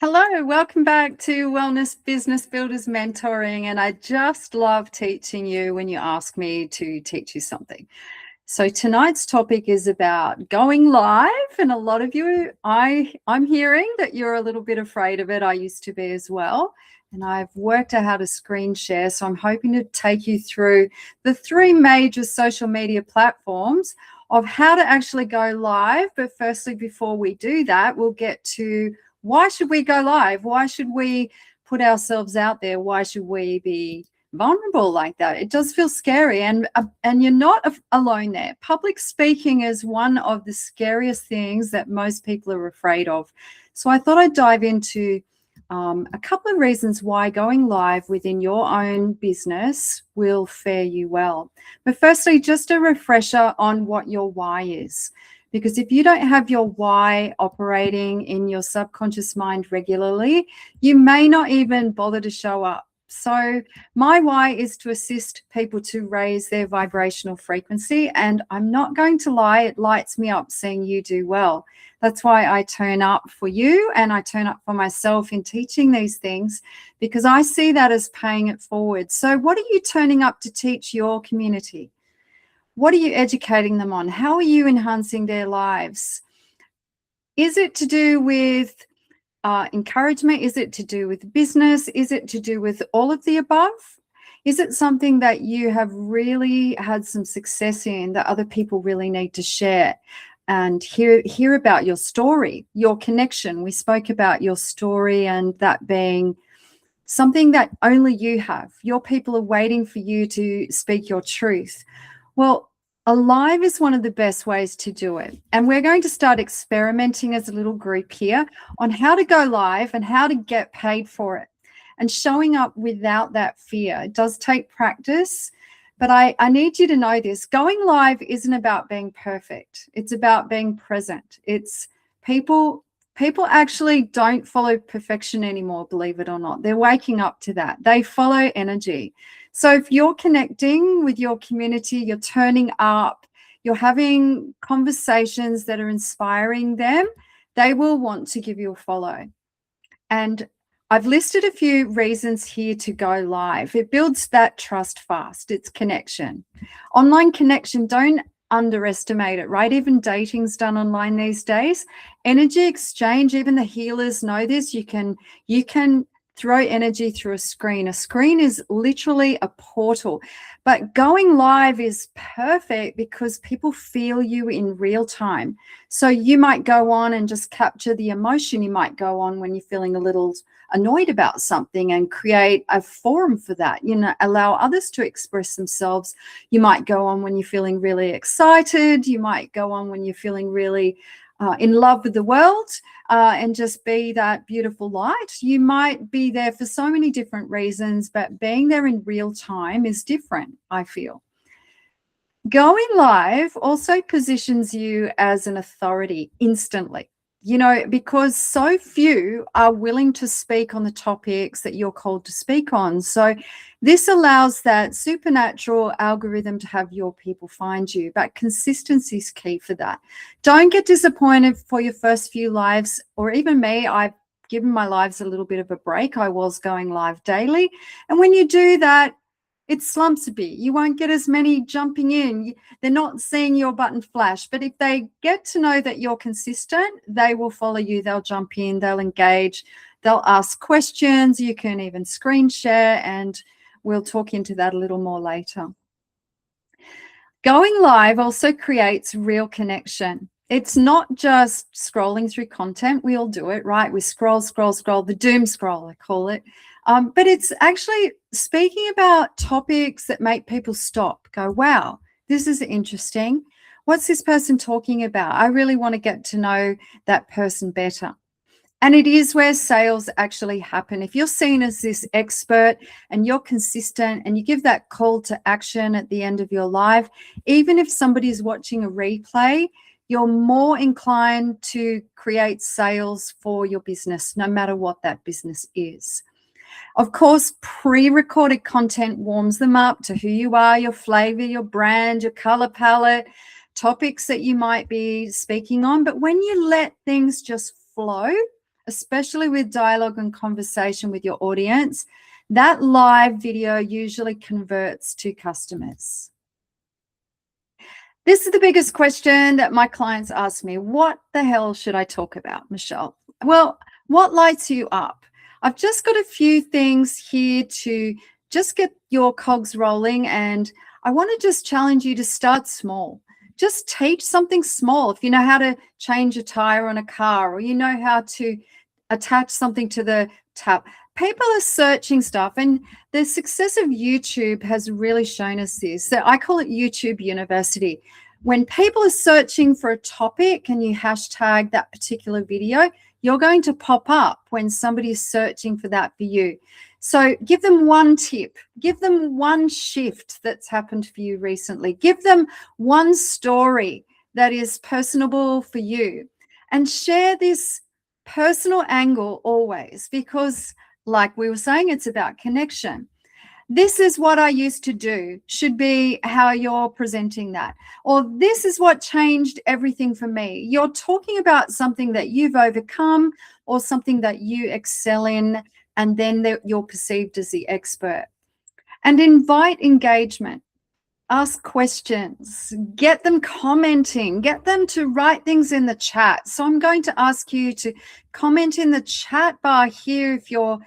Hello, welcome back to Wellness Business Builders Mentoring. And I just love teaching you when you ask me to teach you something. So tonight's topic is about going live. And a lot of you, I'm hearing that you're a little bit afraid of it. I used to be as well. And I've worked out how to screen share. So I'm hoping to take you through the three major social media platforms of how to actually go live. But firstly, before we do that, we'll get to why should we go live? Why should we put ourselves out there? Why should we be vulnerable like that? It does feel scary, and you're not alone there. Public speaking is one of the scariest things that most people are afraid of. So I thought I'd dive into a couple of reasons why going live within your own business will fare you well. But firstly, just a refresher on what your why is. Because if you don't have your why operating in your subconscious mind regularly, you may not even bother to show up. So my why is to assist people to raise their vibrational frequency. And I'm not going to lie, it lights me up seeing you do well. That's why I turn up for you and I turn up for myself in teaching these things, because I see that as paying it forward. So what are you turning up to teach your community? What are you educating them on? How are you enhancing their lives? Is it to do with encouragement? Is it to do with business? Is it to do with all of the above? Is it something that you have really had some success in that other people really need to share and hear about your story, your connection? We spoke about your story and that being something that only you have. Your people are waiting for you to speak your truth. Well, a live is one of the best ways to do it. And we're going to start experimenting as a little group here on how to go live and how to get paid for it and showing up without that fear. It does take practice, but I need you to know this. Going live isn't about being perfect. It's about being present. It's people actually don't follow perfection anymore, believe it or not. They're waking up to that. They follow energy. So if you're connecting with your community, you're turning up, you're having conversations that are inspiring them, they will want to give you a follow. And I've listed a few reasons here to go live. It builds that trust fast. It's connection. Online connection, don't underestimate it, right? Even dating's done online these days. Energy exchange, even the healers know this. You can throw energy through a screen. A screen is literally a portal. But going live is perfect because people feel you in real time. So you might go on and just capture the emotion. You might go on when you're feeling a little annoyed about something and create a forum for that, allow others to express themselves. You might go on when you're feeling really excited. You might go on when you're feeling really in love with the world and just be that beautiful light. You might be there for so many different reasons, but being there in real time is different, I feel. Going live also positions you as an authority instantly, because so few are willing to speak on the topics that you're called to speak on. So this allows that supernatural algorithm to have your people find you, but consistency is key for that. Don't get disappointed for your first few lives, or even me. I've given my lives a little bit of a break. I was going live daily. And when you do that, it slumps a bit. You won't get as many jumping in. They're not seeing your button flash. But if they get to know that you're consistent, they will follow you. They'll jump in. They'll engage. They'll ask questions. You can even screen share, and we'll talk into that a little more later. Going live also creates real connection. It's not just scrolling through content. We all do it, right? We scroll, the doom scroll, I call it. But it's actually speaking about topics that make people stop, go, wow, this is interesting. What's this person talking about? I really want to get to know that person better. And it is where sales actually happen. If you're seen as this expert and you're consistent and you give that call to action at the end of your live, even if somebody's watching a replay, you're more inclined to create sales for your business, no matter what that business is. Of course, pre-recorded content warms them up to who you are, your flavor, your brand, your color palette, topics that you might be speaking on. But when you let things just flow, especially with dialogue and conversation with your audience, that live video usually converts to customers. This is the biggest question that my clients ask me. What the hell should I talk about, Michelle? Well, what lights you up? I've just got a few things here to just get your cogs rolling, and I want to just challenge you to start small. Just teach something small. If you know how to change a tire on a car, or you know how to attach something to the tap. People are searching stuff, and the success of YouTube has really shown us this. So I call it YouTube University. When people are searching for a topic and you hashtag that particular video, you're going to pop up when somebody is searching for that for you. So give them one tip, give them one shift that's happened for you recently, give them one story that is personable for you, and share this personal angle always, because like we were saying, it's about connection. This is what I used to do should be how you're presenting that. Or this is what changed everything for me. You're talking about something that you've overcome or something that you excel in, and then you're perceived as the expert. And invite engagement. Ask questions, get them commenting, get them to write things in the chat. So I'm going to ask you to comment in the chat bar here if you're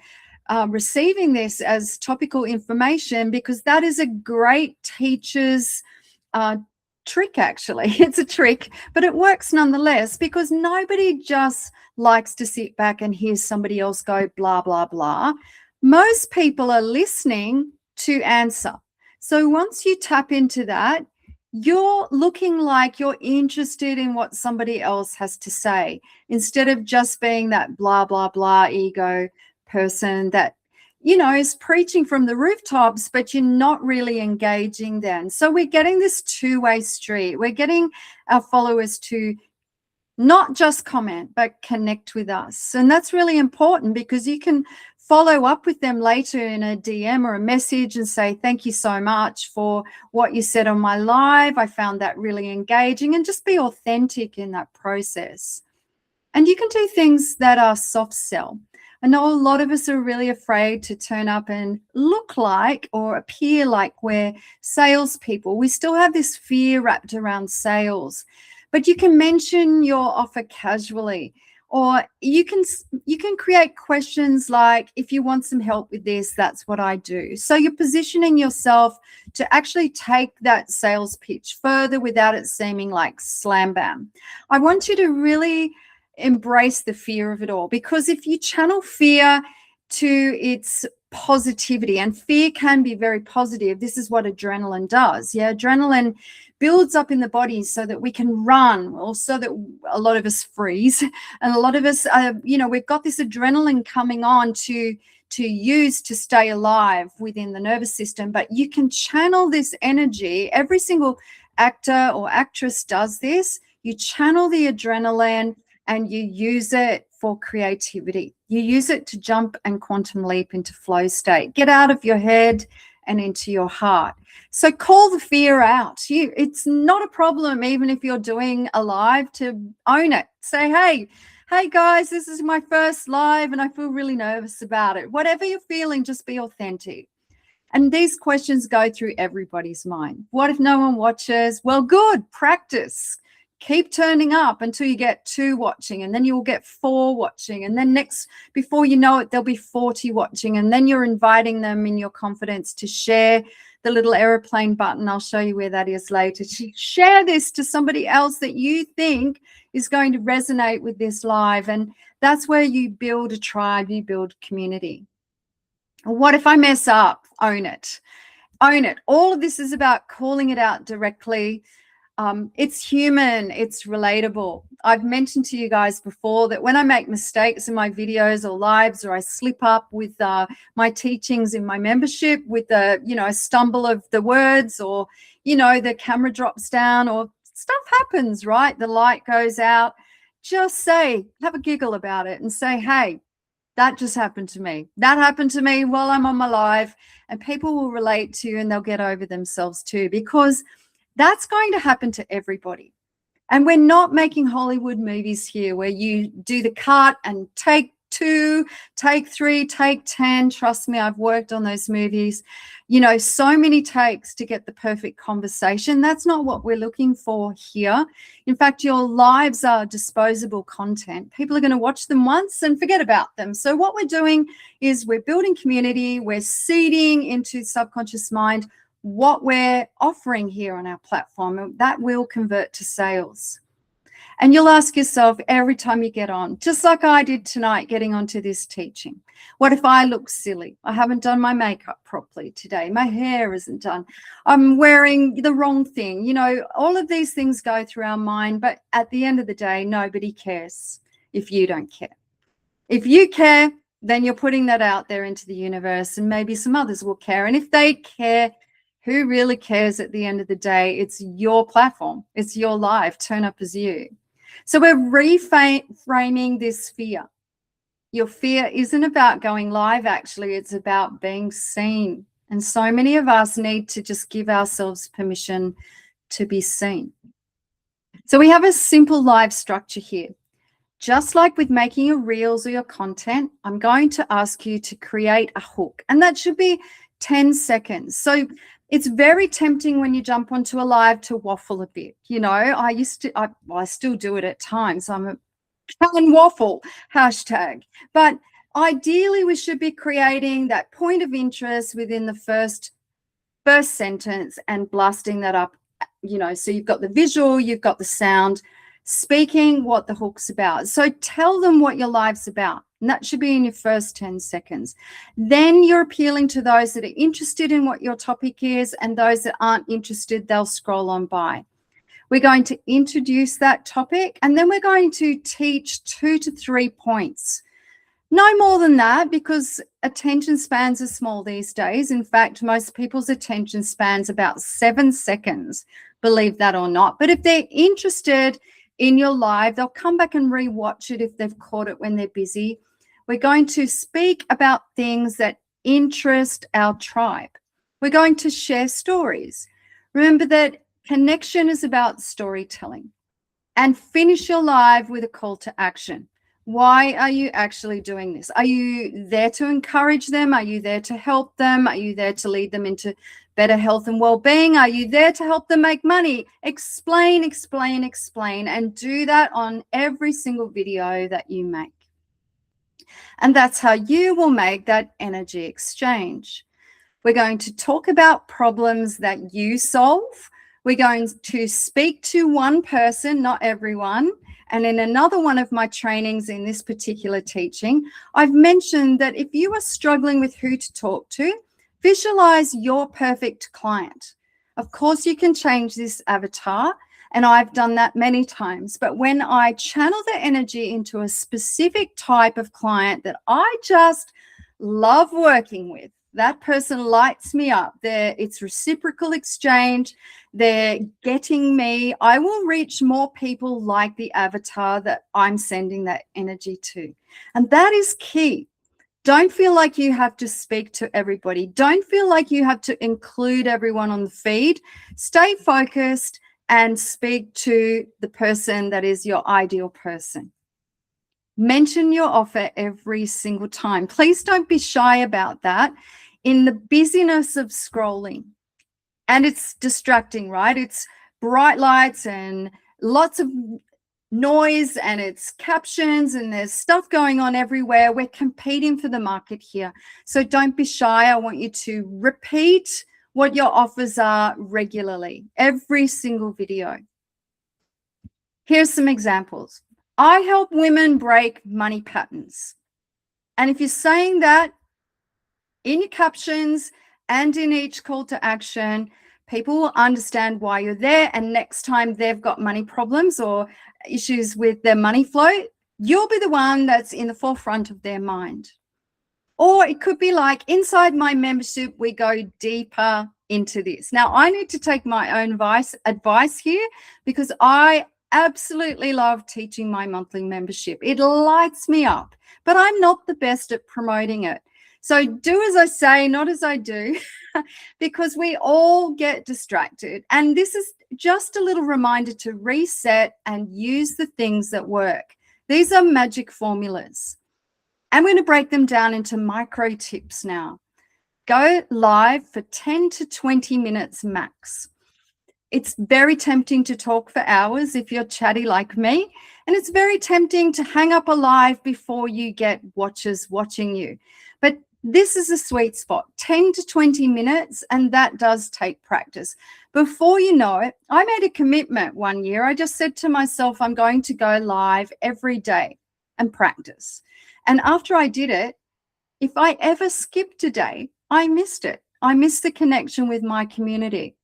receiving this as topical information, because that is a great teacher's trick, actually. It's a trick, but it works nonetheless, because nobody just likes to sit back and hear somebody else go blah, blah, blah. Most people are listening to answer. So once you tap into that, you're looking like you're interested in what somebody else has to say, instead of just being that blah, blah, blah ego person that, you know, is preaching from the rooftops, but you're not really engaging then. So we're getting this two-way street. We're getting our followers to not just comment, but connect with us. And that's really important, because you can follow up with them later in a DM or a message and say, thank you so much for what you said on my live. I found that really engaging, and just be authentic in that process. And you can do things that are soft sell. I know a lot of us are really afraid to turn up and look like or appear like we're salespeople. We still have this fear wrapped around sales, but you can mention your offer casually. Or you can create questions like, if you want some help with this, that's what I do. So you're positioning yourself to actually take that sales pitch further without it seeming like slam bam. I want you to really embrace the fear of it all, because if you channel fear to its positivity, and fear can be very positive, this is what adrenaline does. Yeah, adrenaline builds up in the body so that we can run, or so that a lot of us freeze, and a lot of us we've got this adrenaline coming on to use to stay alive within the nervous system. But you can channel this energy. Every single actor or actress does this. You channel the adrenaline and you use it for creativity. You use it to jump and quantum leap into flow state. Get out of your head and into your heart. So call the fear out. It's not a problem, even if you're doing a live, to own it. Say, hey guys, this is my first live and I feel really nervous about it. Whatever you're feeling, just be authentic. And these questions go through everybody's mind. What if no one watches? Well, good, practice. Keep turning up until you get 2 watching, and then you will get 4 watching. And then before you know it, there'll be 40 watching. And then you're inviting them in your confidence to share the little airplane button. I'll show you where that is later. Share this to somebody else that you think is going to resonate with this live. And that's where you build a tribe, you build community. What if I mess up? Own it. Own it. All of this is about calling it out directly. It's human, it's relatable. I've mentioned to you guys before that when I make mistakes in my videos or lives, or I slip up with my teachings in my membership with a stumble of the words, or, the camera drops down, or stuff happens, right? The light goes out. Just have a giggle about it and say, hey, that just happened to me. That happened to me while I'm on my live, and people will relate to you and they'll get over themselves too, because that's going to happen to everybody. And we're not making Hollywood movies here where you do the cut and take 2, take 3, take 10. Trust me, I've worked on those movies. You know, so many takes to get the perfect conversation. That's not what we're looking for here. In fact, your lives are disposable content. People are going to watch them once and forget about them. So what we're doing is we're building community. We're seeding into subconscious mind what we're offering here on our platform, and that will convert to sales. And you'll ask yourself every time you get on, just like I did tonight getting onto this teaching, what if I look silly? I haven't done my makeup properly today. My hair isn't done. I'm wearing the wrong thing. You know, all of these things go through our mind, but at the end of the day, nobody cares if you don't care. If you care, then you're putting that out there into the universe, and maybe some others will care. And if they care, who really cares at the end of the day? It's your platform. It's your life. Turn up as you. So we're reframing this fear. Your fear isn't about going live, actually. It's about being seen. And so many of us need to just give ourselves permission to be seen. So we have a simple live structure here. Just like with making your reels or your content, I'm going to ask you to create a hook, and that should be 10 seconds. So it's very tempting when you jump onto a live to waffle a bit. You know, I still do it at times. I'm a can waffle hashtag. But ideally, we should be creating that point of interest within the first sentence and blasting that up, you know, so you've got the visual, you've got the sound, speaking what the hook's about. So tell them what your live's about. And that should be in your first 10 seconds. Then you're appealing to those that are interested in what your topic is, and those that aren't interested, they'll scroll on by. We're going to introduce that topic, and then we're going to teach 2 to 3 points. No more than that, because attention spans are small these days. In fact, most people's attention spans about 7 seconds, believe that or not. But if they're interested in your live, they'll come back and rewatch it if they've caught it when they're busy. We're going to speak about things that interest our tribe. We're going to share stories. Remember that connection is about storytelling. And finish your live with a call to action. Why are you actually doing this? Are you there to encourage them? Are you there to help them? Are you there to lead them into better health and well-being? Are you there to help them make money? Explain, explain, explain, and do that on every single video that you make. And that's how you will make that energy exchange. We're going to talk about problems that you solve. We're going to speak to one person, not everyone. And in another one of my trainings in this particular teaching, I've mentioned that if you are struggling with who to talk to, visualize your perfect client. Of course, you can change this avatar, and I've done that many times. But when I channel the energy into a specific type of client that I just love working with, that person lights me up. It's reciprocal exchange. They're getting me. I will reach more people like the avatar that I'm sending that energy to. And that is key. Don't feel like you have to speak to everybody. Don't feel like you have to include everyone on the feed. Stay focused and speak to the person that is your ideal person. Mention your offer every single time. Please don't be shy about that. In the busyness of scrolling, and it's distracting, right? It's bright lights and lots of noise, and it's captions, and there's stuff going on everywhere. We're competing for the market here. So don't be shy. I want you to repeat what your offers are regularly, every single video. Here's some examples. I help women break money patterns. And if you're saying that in your captions and in each call to action, people will understand why you're there. And next time they've got money problems or issues with their money flow, you'll be the one that's in the forefront of their mind. Or it could be like, inside my membership, we go deeper into this. Now, I need to take my own advice here, because I absolutely love teaching my monthly membership. It lights me up, but I'm not the best at promoting it. So do as I say, not as I do, because we all get distracted. And this is just a little reminder to reset and use the things that work. These are magic formulas. I'm going to break them down into micro tips now. Go live for 10 to 20 minutes max. It's very tempting to talk for hours if you're chatty like me, and it's very tempting to hang up a live before you get watchers watching you. But this is a sweet spot, 10 to 20 minutes, and that does take practice. Before you know it, I made a commitment one year. I just said to myself, I'm going to go live every day and practice. And after I did it, if I ever skipped a day, I missed it. I missed the connection with my community.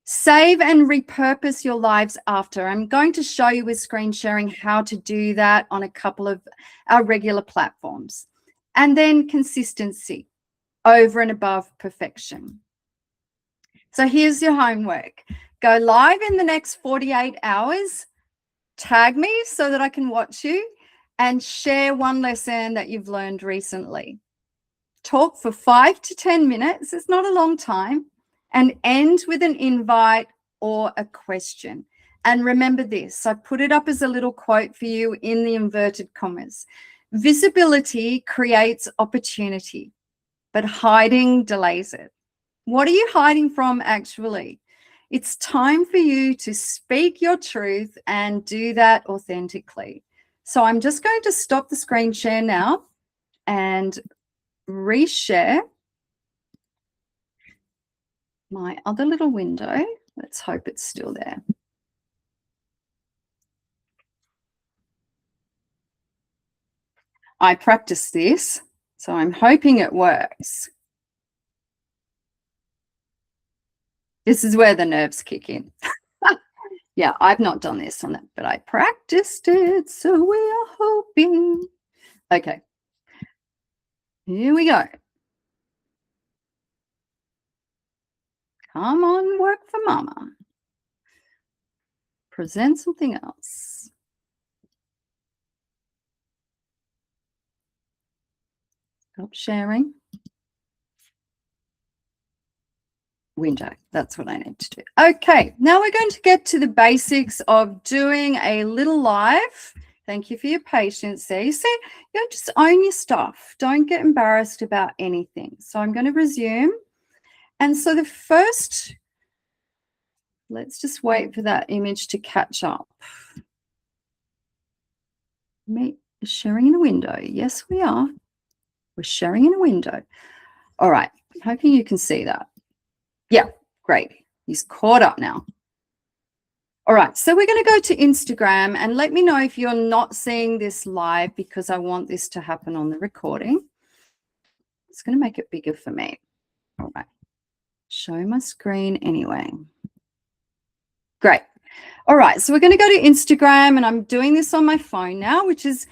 Save and repurpose your lives after. I'm going to show you with screen sharing how to do that on a couple of our regular platforms. And then consistency over and above perfection. So here's your homework. Go live in the next 48 hours. Tag me so that I can watch you and share one lesson that you've learned recently. Talk for 5 to 10 minutes. It's not a long time. And end with an invite or a question. And remember this, I put it up as a little quote for you in the inverted commas. Visibility creates opportunity, but hiding delays it. What are you hiding from actually? It's time for you to speak your truth and do that authentically. So I'm just going to stop the screen share now and reshare my other little window. Let's hope it's still there. I practiced this, so I'm hoping it works. This is where the nerves kick in. Yeah, I've not done this on that, but I practiced it, so we are hoping. Okay, here we go. Come on, work for mama. Present something else. Stop sharing. Window. That's what I need to do. Okay, now we're going to get to the basics of doing a little live. Thank you for your patience there. You see, you just own your stuff. Don't get embarrassed about anything. So I'm going to resume. And so the first, let's just wait for that image to catch up. Sharing in a window. Yes, we are. We're sharing in a window. All right. Hoping you can see that. Yeah, great. He's caught up now. All right, so we're going to go to Instagram and let me know if you're not seeing this live because I want this to happen on the recording. It's going to make it bigger for me. All right, show my screen anyway. Great. All right, so we're going to go to Instagram and I'm doing this on my phone now, which is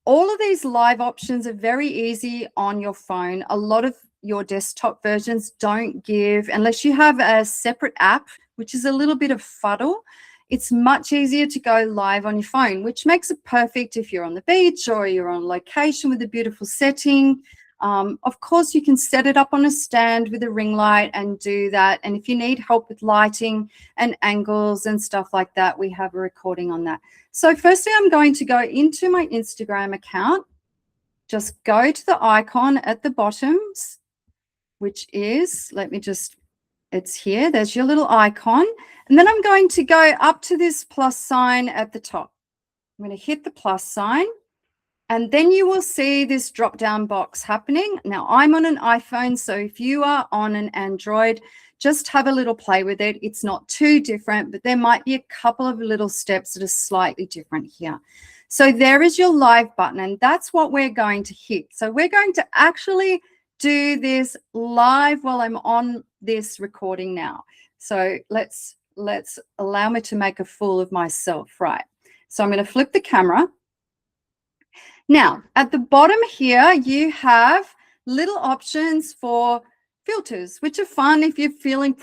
all of these live options are very easy on your phone. A lot of your desktop versions don't give, unless you have a separate app, which is a little bit of fuddle. It's much easier to go live on your phone, which makes it perfect if you're on the beach or you're on location with a beautiful setting. Of course, you can set it up on a stand with a ring light and do that. And if you need help with lighting and angles and stuff like that, we have a recording on that. So firstly, I'm going to go into my Instagram account. Just go to the icon at the bottoms, which is, it's here. There's your little icon. And then I'm going to go up to this plus sign at the top. I'm going to hit the plus sign. And then you will see this drop-down box happening. Now, I'm on an iPhone, so if you are on an Android, just have a little play with it. It's not too different, but there might be a couple of little steps that are slightly different here. So there is your live button, and that's what we're going to hit. So we're going to actually do this live while I'm on this recording now. So let's allow me to make a fool of myself, right? So I'm going to flip the camera. Now, at the bottom here, you have little options for filters, which are fun if you're feeling,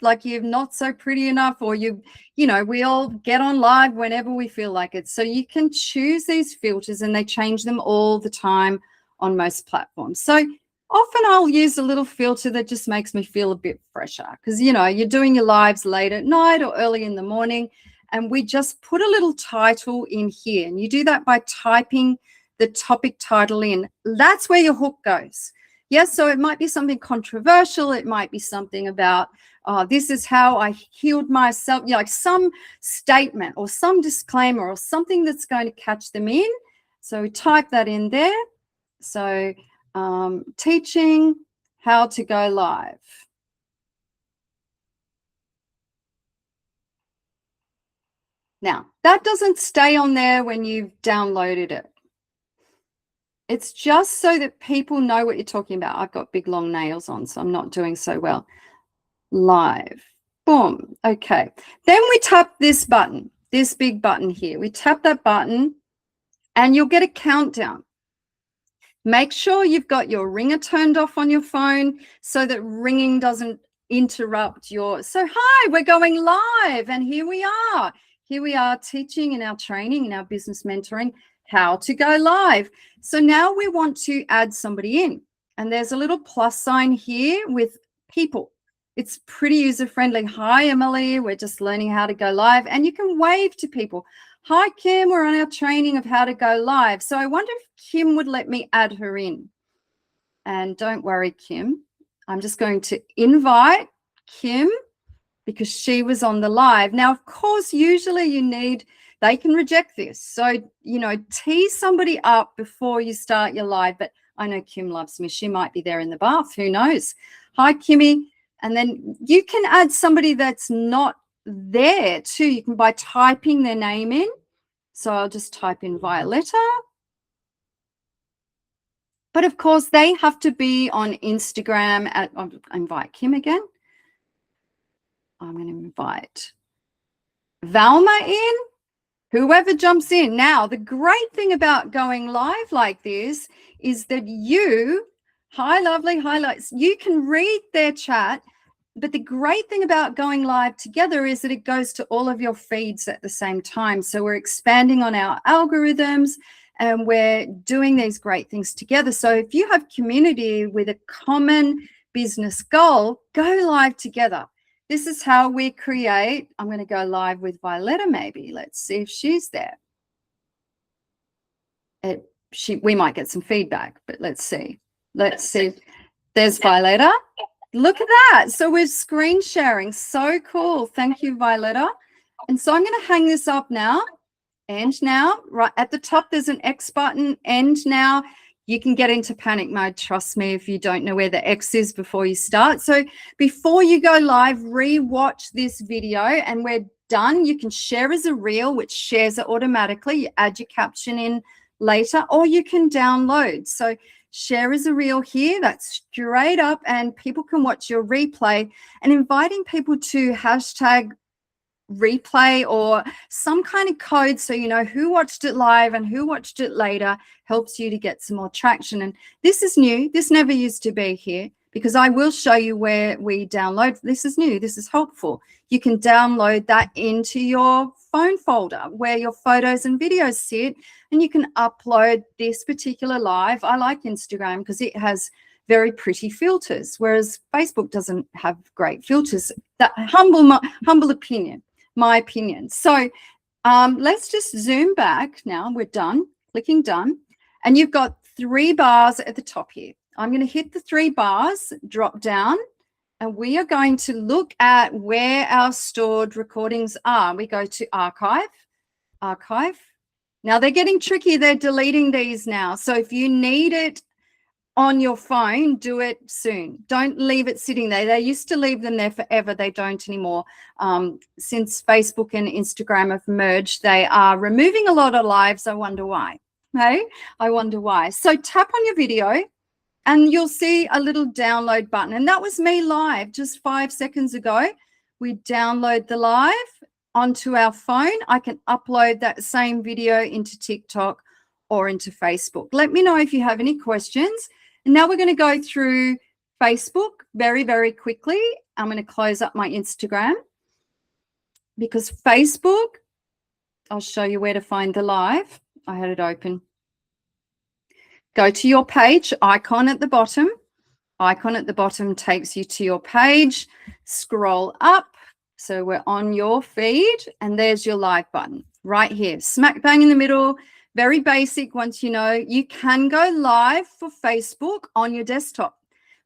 like you're not so pretty enough, or we all get on live whenever we feel like it. So you can choose these filters and they change them all the time on most platforms. So often I'll use a little filter that just makes me feel a bit fresher because, you're doing your lives late at night or early in the morning. And we just put a little title in here. And you do that by typing the topic title in. That's where your hook goes. Yes, so it might be something controversial. It might be something about, this is how I healed myself, like some statement or some disclaimer or something that's going to catch them in. So type that in there. So teaching how to go live. Now, that doesn't stay on there when you've downloaded it. It's just so that people know what you're talking about. I've got big long nails on, so I'm not doing so well. Live. Boom. Okay. Then we tap this button, this big button here. We tap that button and you'll get a countdown. Make sure you've got your ringer turned off on your phone so that ringing doesn't interrupt your. So hi, we're going live, and here we are. Here we are teaching in our training, in our business mentoring, how to go live. So now we want to add somebody in, and there's a little plus sign here with people. It's pretty user-friendly. Hi, Emily, we're just learning how to go live, and you can wave to people. Hi, Kim, we're on our training of how to go live. So I wonder if Kim would let me add her in. And don't worry, Kim. I'm just going to invite Kim because she was on the live. Now, of course, usually they can reject this. So, tease somebody up before you start your live. But I know Kim loves me. She might be there in the bath. Who knows? Hi, Kimmy. And then you can add somebody that's not there too. You can by typing their name in. So I'll just type in Violetta. But of course, they have to be on Instagram. I'll invite Kim again. I'm going to invite Valma in. Whoever jumps in. Now, the great thing about going live like this is that hi, lovely, highlights, you can read their chat. But the great thing about going live together is that it goes to all of your feeds at the same time. So we're expanding on our algorithms and we're doing these great things together. So if you have community with a common business goal, go live together. This is how we create. I'm going to go live with Violetta maybe. Let's see if she's there. We might get some feedback, but let's see. Let's see. There's Violetta. Look at that. So we're screen sharing. So cool. Thank you, Violetta. And so I'm going to hang this up now. End now. Right at the top, there's an X button. End now. You can get into panic mode. Trust me, if you don't know where the X is before you start. So before you go live, re-watch this video and we're done. You can share as a reel, which shares it automatically. You add your caption in later, or you can download. So share as a reel here, that's straight up, and people can watch your replay. And inviting people to hashtag replay or some kind of code so you know who watched it live and who watched it later helps you to get some more traction. And this is new. This never used to be here because I will show you where we download. This is new. This is helpful. You can download that into your phone folder where your photos and videos sit, and you can upload this particular live. I like Instagram because it has very pretty filters, whereas Facebook doesn't have great filters. That humble opinion, my opinion. So let's just zoom back now. We're done. Clicking done. And you've got 3 bars at the top here. I'm going to hit the 3 bars, drop down, and we are going to look at where our stored recordings are. We go to archive. Now they're getting tricky. They're deleting these now. So if you need it on your phone, do it soon. Don't leave it sitting there. They used to leave them there forever. They don't anymore. Since Facebook and Instagram have merged, they are removing a lot of lives. I wonder why. Hey, I wonder why. So tap on your video and you'll see a little download button. And that was me live just 5 seconds ago. We download the live onto our phone. I can upload that same video into TikTok or into Facebook. Let me know if you have any questions. And now we're going to go through Facebook very, very quickly. I'm going to close up my Instagram because Facebook, I'll show you where to find the live. I had it open. Go to your page, icon at the bottom. Icon at the bottom takes you to your page. Scroll up. So we're on your feed and there's your live button right here, smack bang in the middle. Very basic. Once you know, you can go live for Facebook on your desktop,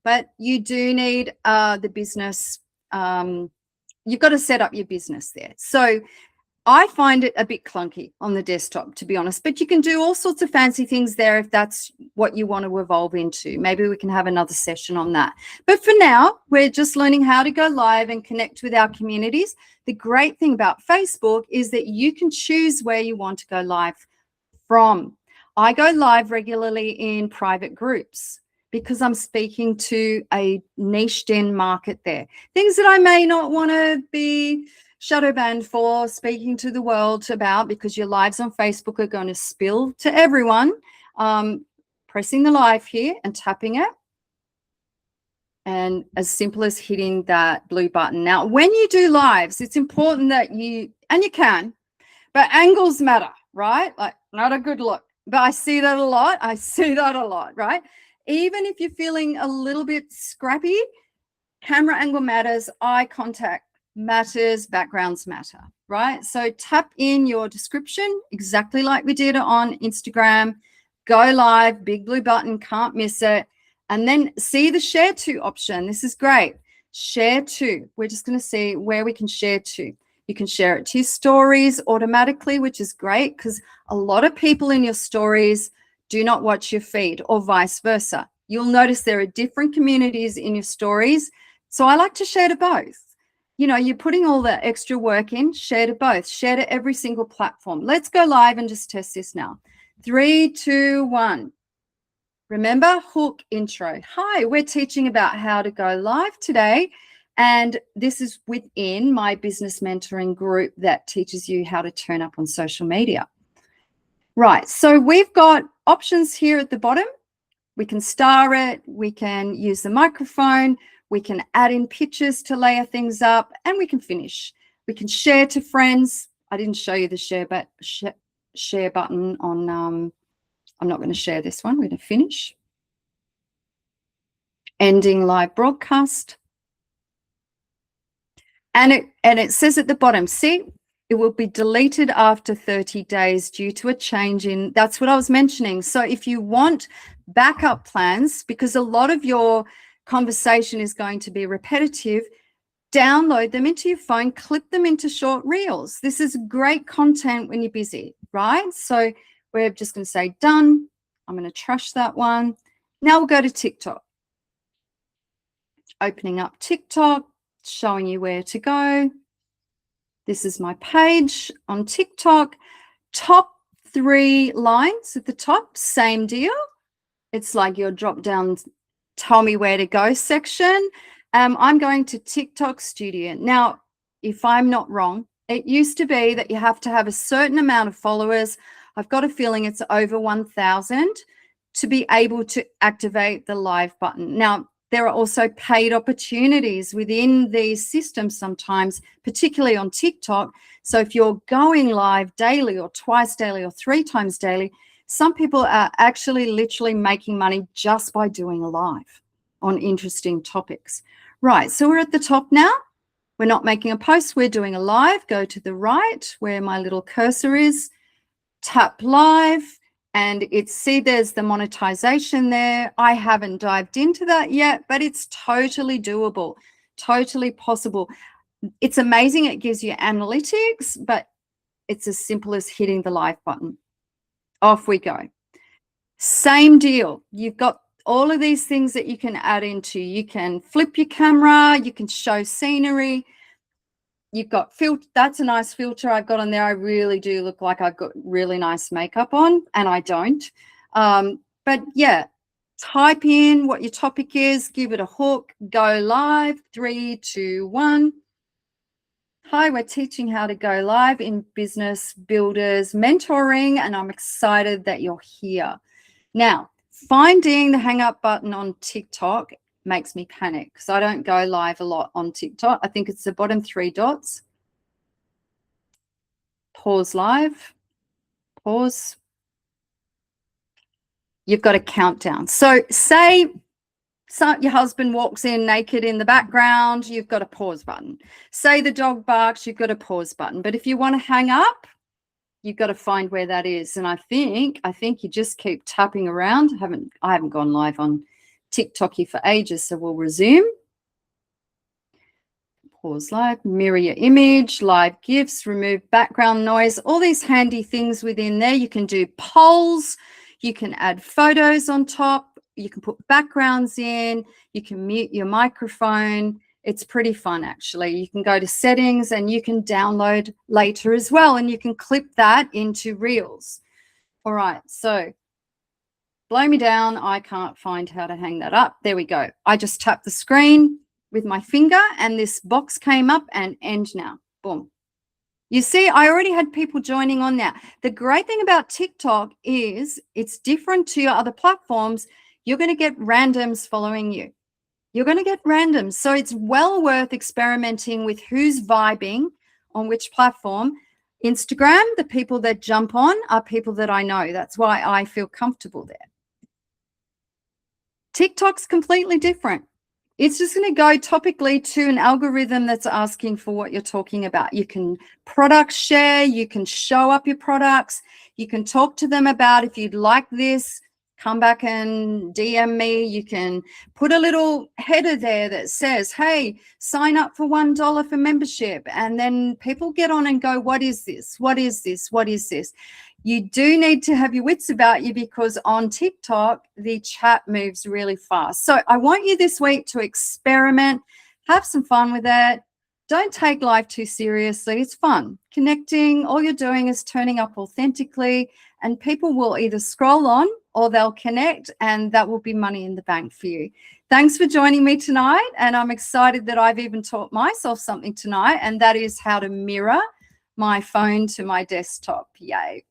but you do need the business. You've got to set up your business there. So I find it a bit clunky on the desktop, to be honest, but you can do all sorts of fancy things there if that's what you want to evolve into. Maybe we can have another session on that. But for now, we're just learning how to go live and connect with our communities. The great thing about Facebook is that you can choose where you want to go live from. I go live regularly in private groups because I'm speaking to a niched in market there. Things that I may not want to be shadow banned for speaking to the world about, because your lives on Facebook are going to spill to everyone. Pressing the live here and tapping it, and as simple as hitting that blue button. Now, when you do lives, it's important that you can, but angles matter, right? Like, not a good look, but I see that a lot. Right? Even if you're feeling a little bit scrappy, camera angle matters, eye contact matters, backgrounds matter, right? So tap in your description exactly like we did on Instagram. Go live, big blue button, can't miss it. And then see the share to option. This is great. Share to. We're just going to see where we can share to. You can share it to your stories automatically, which is great because a lot of people in your stories do not watch your feed, or vice versa. You'll notice there are different communities in your stories. So I like to share to both. You know, you're putting all the extra work in, share to both, share to every single platform. Let's go live and just test this now. 3, 2, 1. Remember, hook intro. Hi, we're teaching about how to go live today. And this is within my business mentoring group that teaches you how to turn up on social media. Right, so we've got options here at the bottom. We can star it, we can use the microphone, we can add in pictures to layer things up, and we can finish. We can share to friends. I didn't show you the share button on, I'm not going to share this one. We're going to finish. Ending live broadcast. And it says at the bottom, see, it will be deleted after 30 days due to a change in, that's what I was mentioning. So if you want backup plans, because a lot of your conversation is going to be repetitive, download them into your phone, clip them into short reels. This is great content when you're busy, right? So we're just going to say done. I'm going to trash that one. Now we'll go to TikTok. Opening up TikTok, showing you where to go. This is my page on TikTok. Top 3 lines at the top, same deal. It's like your drop down, tell me where to go section. I'm going to TikTok Studio. Now, if I'm not wrong, it used to be that you have to have a certain amount of followers. I've got a feeling it's over 1,000 to be able to activate the live button. Now, there are also paid opportunities within these systems sometimes, particularly on TikTok. So if you're going live daily or twice daily or 3 times daily, some people are actually literally making money just by doing a live on interesting topics. Right, so we're at the top now. We're not making a post, we're doing a live. Go to the right where my little cursor is, tap live, and see there's the monetization there. I haven't dived into that yet, but it's totally doable, totally possible. It's amazing, it gives you analytics, but it's as simple as hitting the live button. Off we go. Same deal. You've got all of these things that you can add into. You can flip your camera, you can show scenery. You've got filter. That's a nice filter I've got on there. I really do look like I've got really nice makeup on, and I don't. But yeah, type in what your topic is, give it a hook, go live. 3, 2, 1. Hi, we're teaching how to go live in business builders mentoring, and I'm excited that you're here. Now, finding the hang up button on TikTok makes me panic because I don't go live a lot on TikTok. I think it's the bottom 3 dots. Pause live, pause. You've got a countdown. So say your husband walks in naked in the background, you've got a pause button. Say the dog barks, you've got a pause button. But if you want to hang up, you've got to find where that is. And I think you just keep tapping around. I haven't gone live on TikTok here for ages, so we'll resume. Pause live, mirror your image, live GIFs, remove background noise, all these handy things within there. You can do polls, you can add photos on top, you can put backgrounds in, you can mute your microphone. It's pretty fun, actually. You can go to settings and you can download later as well, and you can clip that into Reels. All right, so blow me down. I can't find how to hang that up. There we go. I just tapped the screen with my finger and this box came up and end now. Boom. You see, I already had people joining on now. The great thing about TikTok is it's different to your other platforms. You're going to get randoms following you. You're going to get randoms. So it's well worth experimenting with who's vibing on which platform. Instagram, the people that jump on are people that I know. That's why I feel comfortable there. TikTok's completely different. It's just going to go topically to an algorithm that's asking for what you're talking about. You can product share, you can show up your products, you can talk to them about if you'd like this, come back and DM me. You can put a little header there that says, hey, sign up for $1 for membership. And then people get on and go, what is this? What is this? What is this? You do need to have your wits about you because on TikTok, the chat moves really fast. So I want you this week to experiment, have some fun with it. Don't take life too seriously. It's fun. Connecting, all you're doing is turning up authentically, and people will either scroll on or they'll connect, and that will be money in the bank for you. Thanks for joining me tonight, and I'm excited that I've even taught myself something tonight, and that is how to mirror my phone to my desktop. Yay.